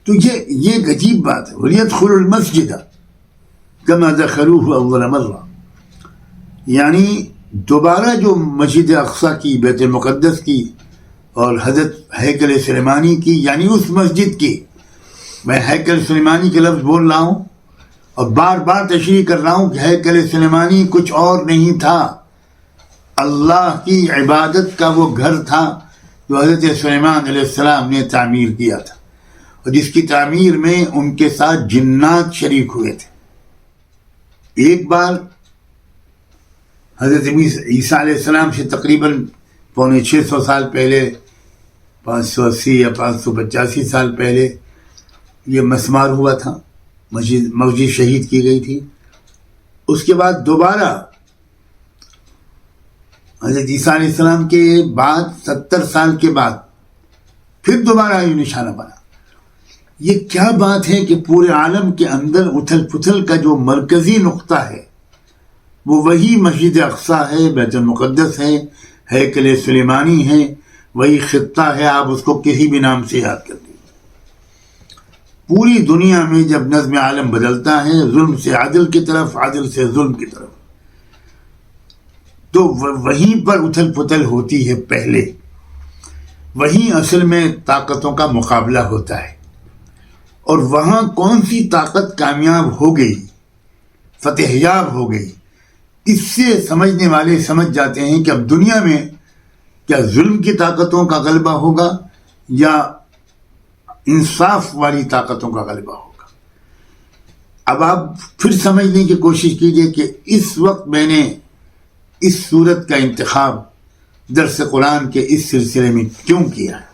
تو یہ ایک عجیب بات ہے. وَلْيَدْخُلُوا الْمَسْجِدَ كَمَا دَخَلُوهُ أَوَّلَ مَرَّةٍ، یعنی دوبارہ جو مسجد اقصیٰ کی، بیت المقدس کی اور حضرت ہیکل سلیمانی کی، یعنی اس مسجد کی، میں ہیکل سلیمانی کے لفظ بول رہا ہوں اور بار بار تشریح کر رہا ہوں کہ ہیکل سلیمانی کچھ اور نہیں تھا، اللہ کی عبادت کا وہ گھر تھا جو حضرت سلیمان علیہ السلام نے تعمیر کیا تھا، اور جس کی تعمیر میں ان کے ساتھ جنات شریک ہوئے تھے. ایک بار حضرت عیسیٰ علیہ السلام سے تقریباً 650 سال پہلے، 580 یا 585 سال پہلے یہ مسمار ہوا تھا، مسجد شہید کی گئی تھی. اس کے بعد دوبارہ حضرت عیسیٰ علیہ السلام کے بعد 70 سال کے بعد پھر دوبارہ یہ نشانہ بنا. یہ کیا بات ہے کہ پورے عالم کے اندر اتھل پتھل کا جو مرکزی نقطہ ہے وہ وہی مسجد اقصیٰ ہے، بیت المقدس ہے، ہیکل سلیمانی ہے، وہی خطہ ہے، آپ اس کو کسی بھی نام سے یاد کر دیجیے. پوری دنیا میں جب نظم عالم بدلتا ہے ظلم سے عدل کی طرف، عدل سے ظلم کی طرف، تو وہیں پر اتھل پتھل ہوتی ہے پہلے، وہیں اصل میں طاقتوں کا مقابلہ ہوتا ہے، اور وہاں کون سی طاقت کامیاب ہو گئی، فتح یاب ہو گئی، اس سے سمجھنے والے سمجھ جاتے ہیں کہ اب دنیا میں کیا ظلم کی طاقتوں کا غلبہ ہوگا یا انصاف والی طاقتوں کا غلبہ ہوگا. اب آپ پھر سمجھنے کی کوشش کیجئے کہ اس وقت میں نے اس صورت کا انتخاب درس قرآن کے اس سلسلے میں کیوں کیا ہے.